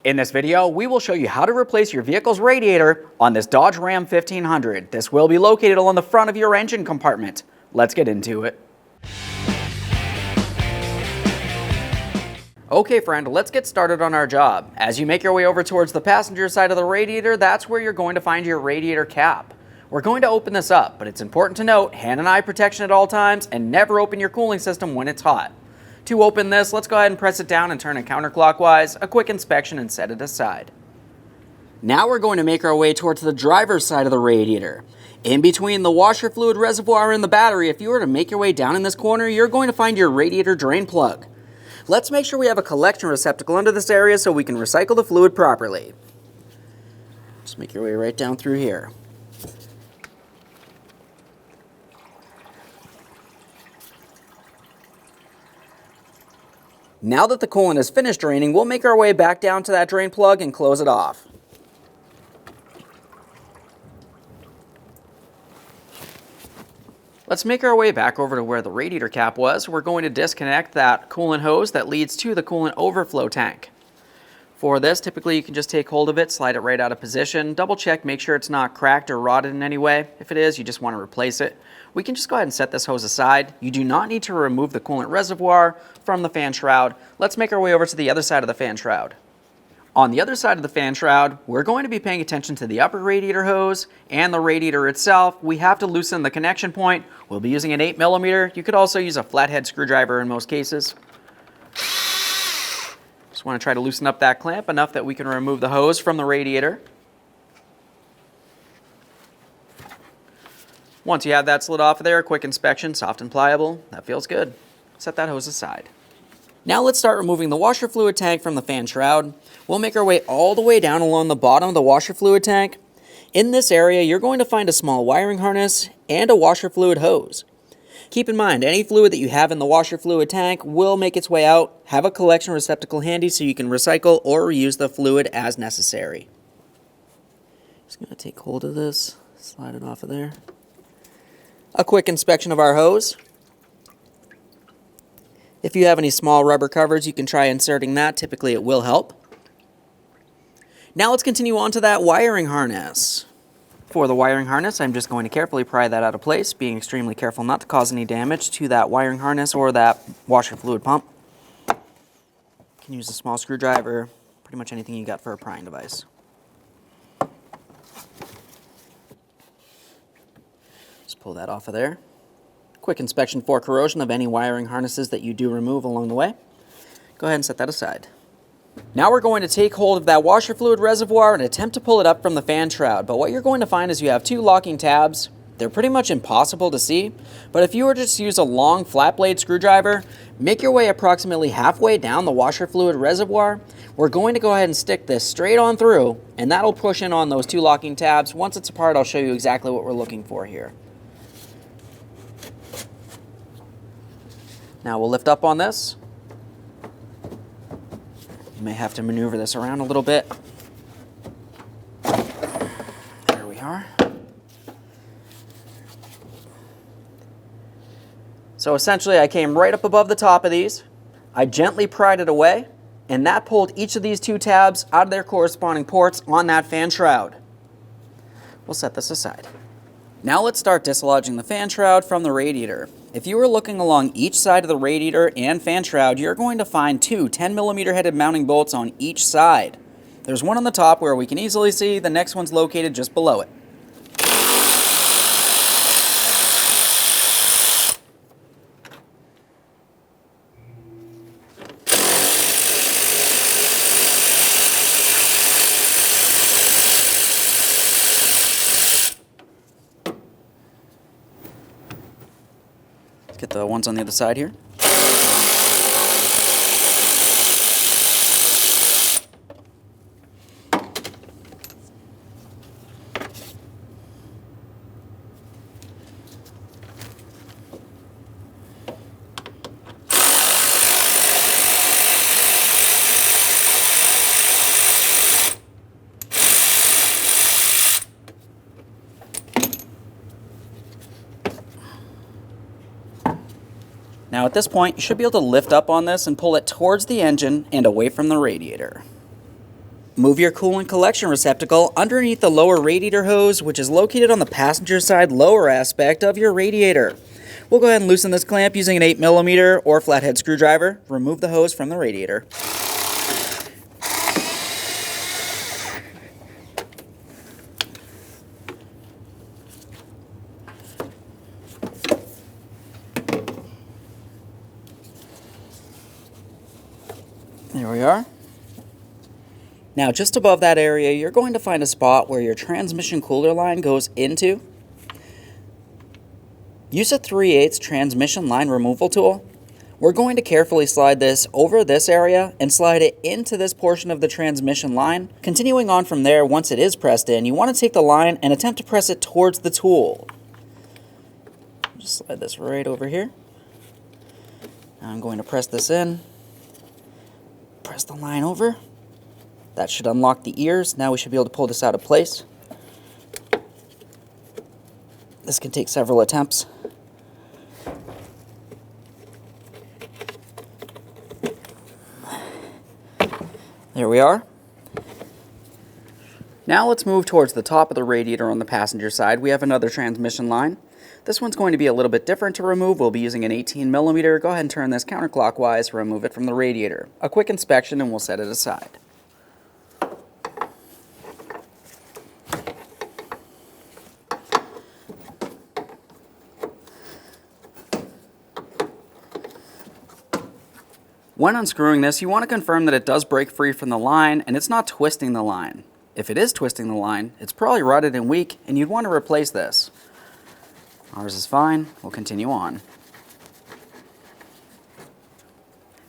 In this video, we will show you how to replace your vehicle's radiator on this Dodge Ram 1500. This will be located along the front of your engine compartment. Let's get into it. Okay friend, let's get started on our job. As you make your way over towards the passenger side of the radiator, that's where you're going to find your radiator cap. We're going to open this up, but it's important to note hand and eye protection at all times and never open your cooling system when it's hot. To open this, let's go ahead and press it down and turn it counterclockwise, a quick inspection and set it aside. Now we're going to make our way towards the driver's side of the radiator. In between the washer fluid reservoir and the battery, if you were to make your way down in this corner, you're going to find your radiator drain plug. Let's make sure we have a collection receptacle under this area so we can recycle the fluid properly. Just make your way right down through here. Now that the coolant is finished draining, we'll make our way back down to that drain plug and close it off. Let's make our way back over to where the radiator cap was. We're going to disconnect that coolant hose that leads to the coolant overflow tank. For this, typically you can just take hold of it, slide it right out of position, double check, make sure it's not cracked or rotted in any way. If it is, you just want to replace it. We can just go ahead and set this hose aside. You do not need to remove the coolant reservoir from the fan shroud. Let's make our way over to the other side of the fan shroud. On the other side of the fan shroud, we're going to be paying attention to the upper radiator hose and the radiator itself. We have to loosen the connection point. We'll be using an 8mm. You could also use a flathead screwdriver in most cases. Just want to try to loosen up that clamp enough that we can remove the hose from the radiator. Once you have that slid off of there, a quick inspection, soft and pliable, that feels good. Set that hose aside. Now let's start removing the washer fluid tank from the fan shroud. We'll make our way all the way down along the bottom of the washer fluid tank. In this area, you're going to find a small wiring harness and a washer fluid hose. Keep in mind, any fluid that you have in the washer fluid tank will make its way out. Have a collection receptacle handy so you can recycle or reuse the fluid as necessary. Just going to take hold of this, slide it off of there. A quick inspection of our hose. If you have any small rubber covers, you can try inserting that. Typically it will help. Now let's continue on to that wiring harness. For the wiring harness, I'm just going to carefully pry that out of place, being extremely careful not to cause any damage to that wiring harness or that washer fluid pump. You can use a small screwdriver, pretty much anything you got for a prying device. Just pull that off of there. Quick inspection for corrosion of any wiring harnesses that you do remove along the way. Go ahead and set that aside. Now we're going to take hold of that washer fluid reservoir and attempt to pull it up from the fan shroud. But what you're going to find is you have two locking tabs. They're pretty much impossible to see. But if you were to just use a long flat blade screwdriver, make your way approximately halfway down the washer fluid reservoir. We're going to go ahead and stick this straight on through, and that'll push in on those two locking tabs. Once it's apart, I'll show you exactly what we're looking for here. Now we'll lift up on this. You may have to maneuver this around a little bit. There we are. So essentially I came right up above the top of these. I gently pried it away, and that pulled each of these two tabs out of their corresponding ports on that fan shroud. We'll set this aside. Now let's start dislodging the fan shroud from the radiator. If you were looking along each side of the radiator and fan shroud, you're going to find two 10mm headed mounting bolts on each side. There's one on the top where we can easily see, the next one's located just below it. Get the ones on the other side here. Now at this point, you should be able to lift up on this and pull it towards the engine and away from the radiator. Move your coolant collection receptacle underneath the lower radiator hose, which is located on the passenger side lower aspect of your radiator. We'll go ahead and loosen this clamp using an 8mm or flathead screwdriver. Remove the hose from the radiator. There we are. Now, just above that area, you're going to find a spot where your transmission cooler line goes into. Use a 3/8 transmission line removal tool. We're going to carefully slide this over this area and slide it into this portion of the transmission line. Continuing on from there, once it is pressed in, you want to take the line and attempt to press it towards the tool. Just slide this right over here. Now I'm going to press this in. Press the line over. That should unlock the ears. Now we should be able to pull this out of place. This can take several attempts. There we are. Now let's move towards the top of the radiator on the passenger side. We have another transmission line. This one's going to be a little bit different to remove. We'll be using an 18mm. Go ahead and turn this counterclockwise to remove it from the radiator. A quick inspection and we'll set it aside. When unscrewing this, you want to confirm that it does break free from the line and it's not twisting the line. If it is twisting the line, it's probably rotted and weak and you'd want to replace this. Ours is fine. We'll continue on.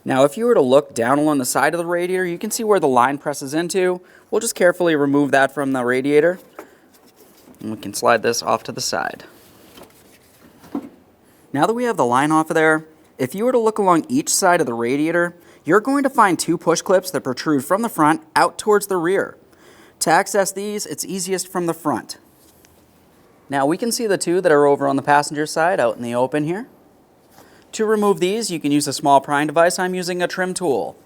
Now, if you were to look down along the side of the radiator, you can see where the line presses into. We'll just carefully remove that from the radiator and we can slide this off to the side. Now that we have the line off of there, if you were to look along each side of the radiator, you're going to find two push clips that protrude from the front out towards the rear. To access these, it's easiest from the front. Now we can see the two that are over on the passenger side out in the open here. To remove these, you can use a small prying device. I'm using a trim tool.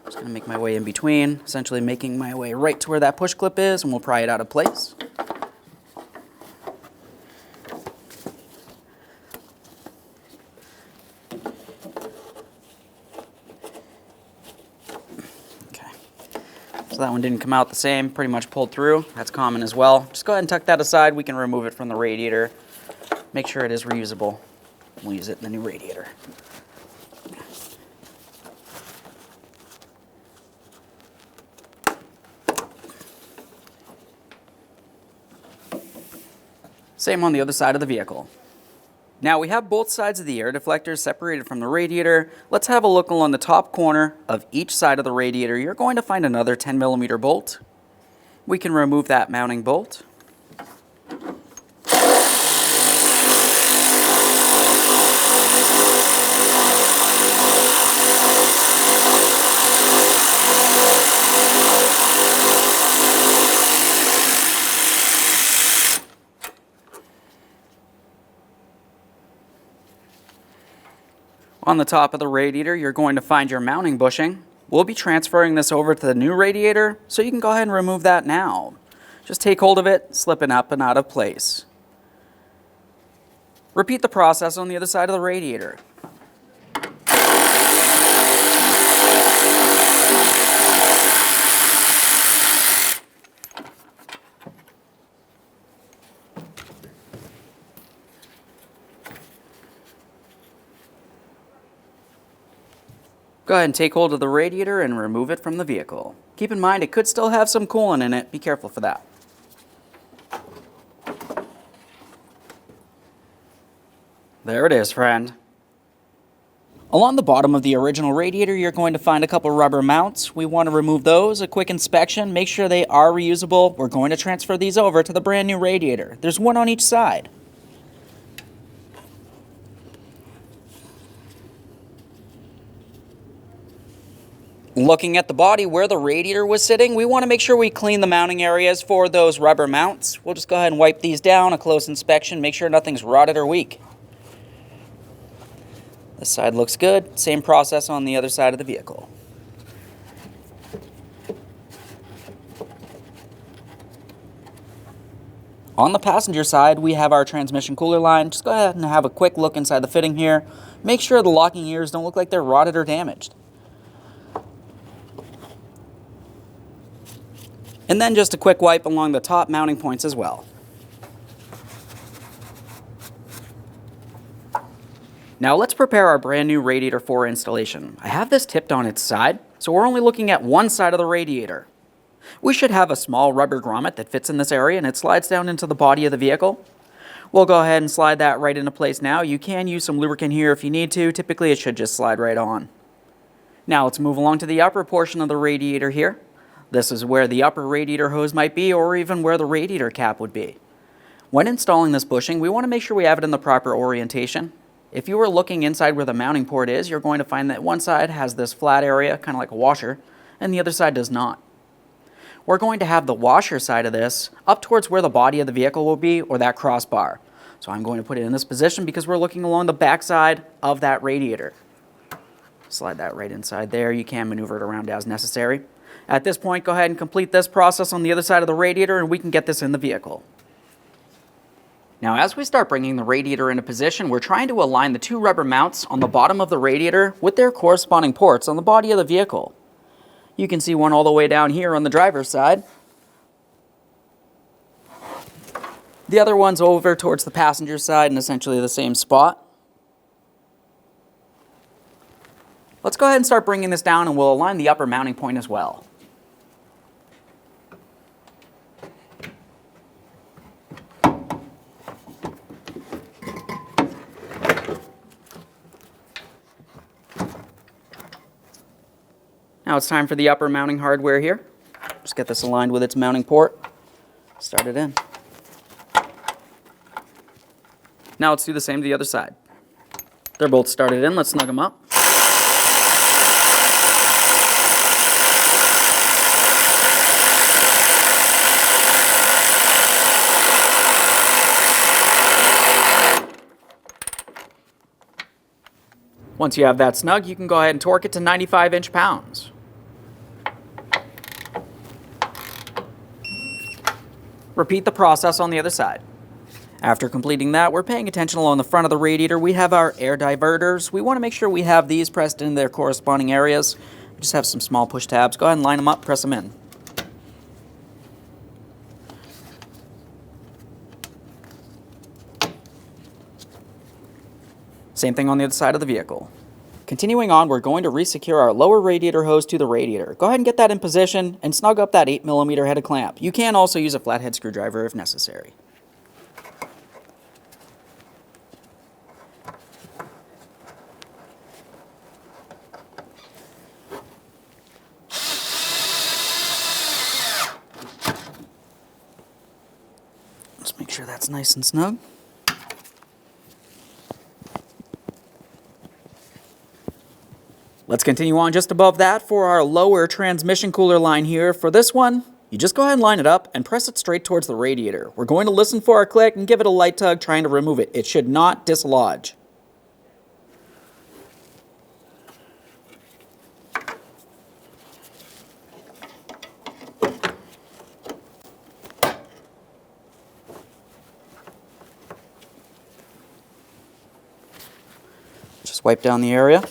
Just going to make my way in between, essentially making my way right to where that push clip is, and we'll pry it out of place. That one didn't come out the same, pretty much pulled through. That's common as well. Just go ahead and tuck that aside. We can remove it from the radiator. Make sure it is reusable. We'll use it in the new radiator. Same on the other side of the vehicle. Now we have both sides of the air deflectors separated from the radiator. Let's have a look along the top corner of each side of the radiator. You're going to find another 10mm bolt. We can remove that mounting bolt. On the top of the radiator, you're going to find your mounting bushing. We'll be transferring this over to the new radiator, so you can go ahead and remove that now. Just take hold of it, slip it up and out of place. Repeat the process on the other side of the radiator. Go ahead and take hold of the radiator and remove it from the vehicle. Keep in mind it could still have some coolant in it. Be careful for that. There it is, friend. Along the bottom of the original radiator, you're going to find a couple rubber mounts. We want to remove those. A quick inspection, make sure they are reusable. We're going to transfer these over to the brand new radiator. There's one on each side. Looking at the body where the radiator was sitting, we want to make sure we clean the mounting areas for those rubber mounts. We'll just go ahead and wipe these down, a close inspection, make sure nothing's rotted or weak. This side looks good. Same process on the other side of the vehicle. On the passenger side, we have our transmission cooler line. Just go ahead and have a quick look inside the fitting here. Make sure the locking ears don't look like they're rotted or damaged. And then just a quick wipe along the top mounting points as well. Now let's prepare our brand new Radiator 4 installation. I have this tipped on its side, so we're only looking at one side of the radiator. We should have a small rubber grommet that fits in this area and it slides down into the body of the vehicle. We'll go ahead and slide that right into place now. You can use some lubricant here if you need to. Typically it should just slide right on. Now let's move along to the upper portion of the radiator here. This is where the upper radiator hose might be, or even where the radiator cap would be. When installing this bushing, we want to make sure we have it in the proper orientation. If you were looking inside where the mounting port is, you're going to find that one side has this flat area, kind of like a washer, and the other side does not. We're going to have the washer side of this up towards where the body of the vehicle will be, or that crossbar. So I'm going to put it in this position because we're looking along the back side of that radiator. Slide that right inside there. You can maneuver it around as necessary. At this point, go ahead and complete this process on the other side of the radiator and we can get this in the vehicle. Now, as we start bringing the radiator into position, we're trying to align the two rubber mounts on the bottom of the radiator with their corresponding ports on the body of the vehicle. You can see one all the way down here on the driver's side. The other one's over towards the passenger side in essentially the same spot. Let's go ahead and start bringing this down and we'll align the upper mounting point as well. Now it's time for the upper mounting hardware here. Just get this aligned with its mounting port. Start it in. Now let's do the same to the other side. They're both started in. Let's snug them up. Once you have that snug, you can go ahead and torque it to 95 inch-pounds. Repeat the process on the other side. After completing that, we're paying attention along the front of the radiator. We have our air diverters. We want to make sure we have these pressed in their corresponding areas. We just have some small push tabs. Go ahead and line them up, press them in. Same thing on the other side of the vehicle. Continuing on, we're going to resecure our lower radiator hose to the radiator. Go ahead and get that in position and snug up that 8mm headed clamp. You can also use a flathead screwdriver if necessary. Let's make sure that's nice and snug. Let's continue on just above that for our lower transmission cooler line here. For this one, you just go ahead and line it up and press it straight towards the radiator. We're going to listen for a click and give it a light tug trying to remove it. It should not dislodge. Just wipe down the area.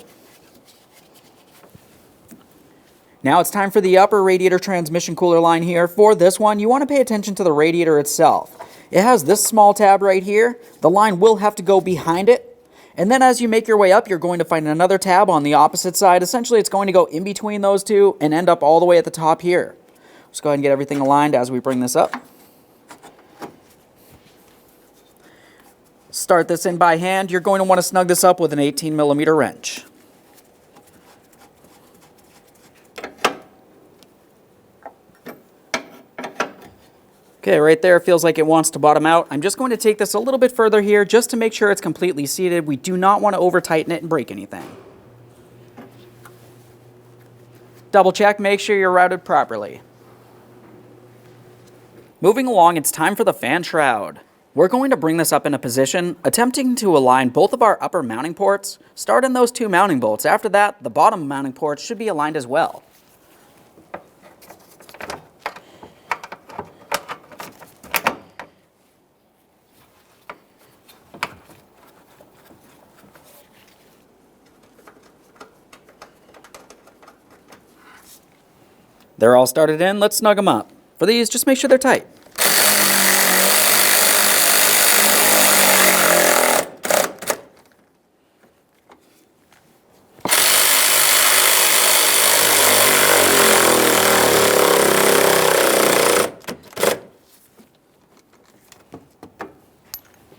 Now it's time for the upper radiator transmission cooler line here. For this one, you want to pay attention to the radiator itself. It has this small tab right here. The line will have to go behind it. And then as you make your way up, you're going to find another tab on the opposite side. Essentially, it's going to go in between those two and end up all the way at the top here. Let's go ahead and get everything aligned as we bring this up. Start this in by hand. You're going to want to snug this up with an 18mm wrench. Okay, right there, it feels like it wants to bottom out. I'm just going to take this a little bit further here just to make sure it's completely seated. We do not want to over-tighten it and break anything. Double check, make sure you're routed properly. Moving along, it's time for the fan shroud. We're going to bring this up in a position, attempting to align both of our upper mounting ports. Start in those two mounting bolts. After that, the bottom mounting ports should be aligned as well. They're all started in, let's snug them up. For these, just make sure they're tight.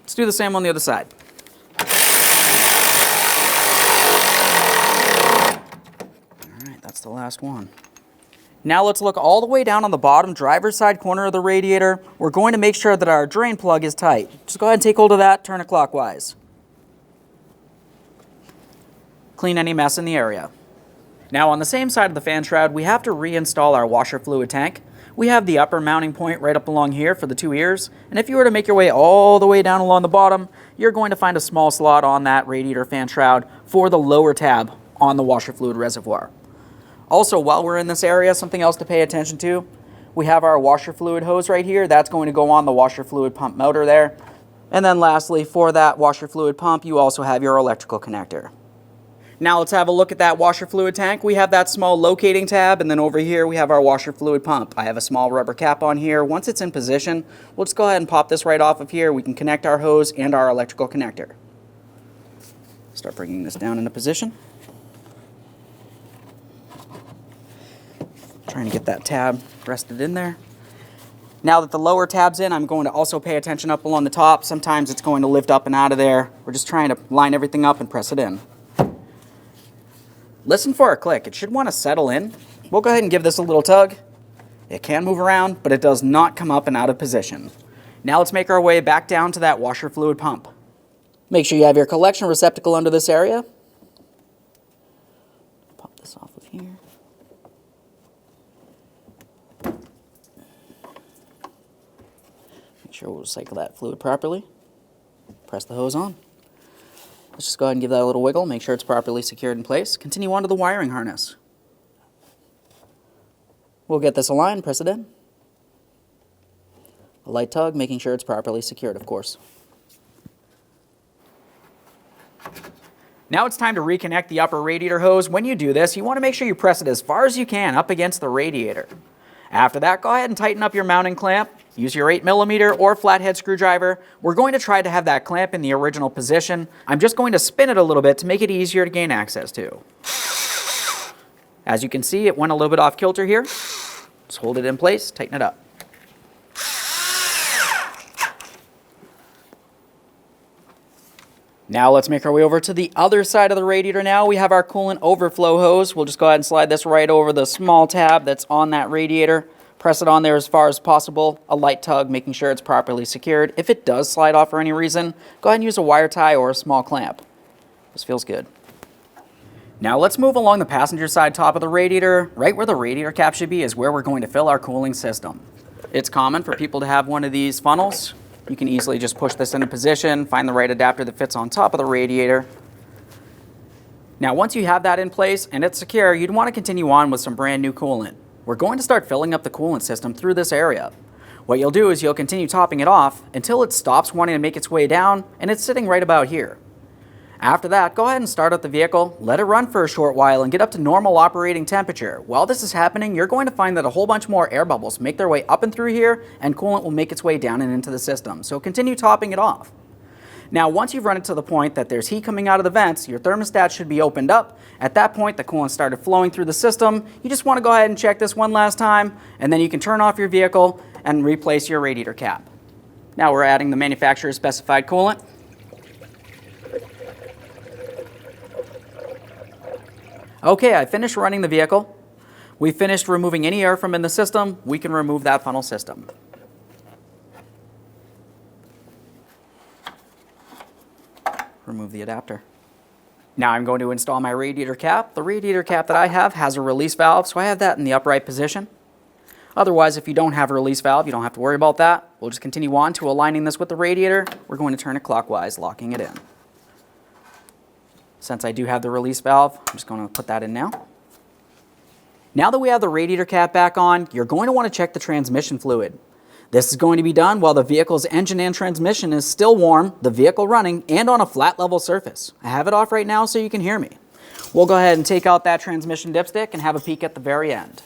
Let's do the same on the other side. All right, that's the last one. Now let's look all the way down on the bottom driver's side corner of the radiator. We're going to make sure that our drain plug is tight. Just go ahead and take hold of that, turn it clockwise. Clean any mess in the area. Now on the same side of the fan shroud, we have to reinstall our washer fluid tank. We have the upper mounting point right up along here for the two ears, and if you were to make your way all the way down along the bottom, you're going to find a small slot on that radiator fan shroud for the lower tab on the washer fluid reservoir. Also, while we're in this area, something else to pay attention to, we have our washer fluid hose right here. That's going to go on the washer fluid pump motor there. And then lastly, for that washer fluid pump, you also have your electrical connector. Now let's have a look at that washer fluid tank. We have that small locating tab, and then over here we have our washer fluid pump. I have a small rubber cap on here. Once it's in position, we'll just go ahead and pop this right off of here. We can connect our hose and our electrical connector. Start bringing this down into position. Trying to get that tab rested in there. Now that the lower tab's in, I'm going to also pay attention up along the top. Sometimes it's going to lift up and out of there. We're just trying to line everything up and press it in. Listen for a click. It should want to settle in. We'll go ahead and give this a little tug. It can move around, but it does not come up and out of position. Now let's make our way back down to that washer fluid pump. Make sure you have your collection receptacle under this area. Pop this off of here. Make sure we'll cycle that fluid properly. Press the hose on. Let's just go ahead and give that a little wiggle, make sure it's properly secured in place. Continue on to the wiring harness. We'll get this aligned, press it in. A light tug, making sure it's properly secured, of course. Now it's time to reconnect the upper radiator hose. When you do this, you want to make sure you press it as far as you can up against the radiator. After that, go ahead and tighten up your mounting clamp. Use your 8mm or flathead screwdriver. We're going to try to have that clamp in the original position. I'm just going to spin it a little bit to make it easier to gain access to. As you can see, it went a little bit off kilter here. Just hold it in place, tighten it up. Now let's make our way over to the other side of the radiator now. We have our coolant overflow hose. We'll just go ahead and slide this right over the small tab that's on that radiator. Press it on there as far as possible. A light tug, making sure it's properly secured. If it does slide off for any reason, go ahead and use a wire tie or a small clamp. This feels good. Now let's move along the passenger side top of the radiator. Right where the radiator cap should be is where we're going to fill our cooling system. It's common for people to have one of these funnels. You can easily just push this into position, find the right adapter that fits on top of the radiator. Now once you have that in place and it's secure, you'd want to continue on with some brand new coolant. We're going to start filling up the coolant system through this area. What you'll do is you'll continue topping it off until it stops wanting to make its way down and it's sitting right about here. After that, go ahead and start up the vehicle, let it run for a short while and get up to normal operating temperature. While this is happening, you're going to find that a whole bunch more air bubbles make their way up and through here and coolant will make its way down and into the system. So continue topping it off. Now, once you've run it to the point that there's heat coming out of the vents, your thermostat should be opened up. At that point, the coolant started flowing through the system. You just want to go ahead and check this one last time, and then you can turn off your vehicle and replace your radiator cap. Now we're adding the manufacturer's specified coolant. Okay, I finished running the vehicle. We finished removing any air from in the system. We can remove that funnel system. Remove the adapter. Now I'm going to install my radiator cap. The radiator cap that I have has a release valve, so I have that in the upright position. Otherwise, if you don't have a release valve, you don't have to worry about that. We'll just continue on to aligning this with the radiator. We're going to turn it clockwise, locking it in. Since I do have the release valve, I'm just going to put that in now. Now that we have the radiator cap back on, you're going to want to check the transmission fluid. This is going to be done while the vehicle's engine and transmission is still warm, the vehicle running, and on a flat level surface. I have it off right now so you can hear me. We'll go ahead and take out that transmission dipstick and have a peek at the very end.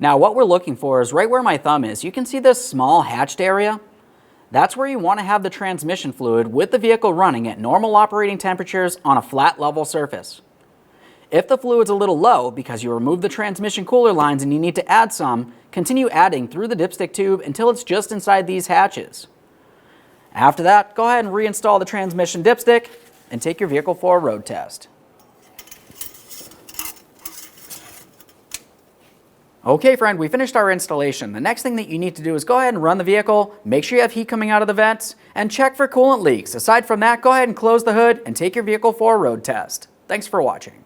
Now what we're looking for is right where my thumb is. You can see this small hatched area? That's where you want to have the transmission fluid with the vehicle running at normal operating temperatures on a flat level surface. If the fluid's a little low because you removed the transmission cooler lines and you need to add some, continue adding through the dipstick tube until it's just inside these hatches. After that, go ahead and reinstall the transmission dipstick and take your vehicle for a road test. Okay friend, we finished our installation. The next thing that you need to do is go ahead and run the vehicle, make sure you have heat coming out of the vents, and check for coolant leaks. Aside from that, go ahead and close the hood and take your vehicle for a road test. Thanks for watching.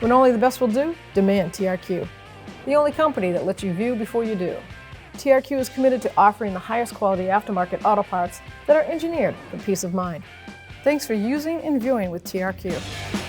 When only the best will do, demand TRQ. The only company that lets you view before you do. TRQ is committed to offering the highest quality aftermarket auto parts that are engineered for peace of mind. Thanks for using and viewing with TRQ.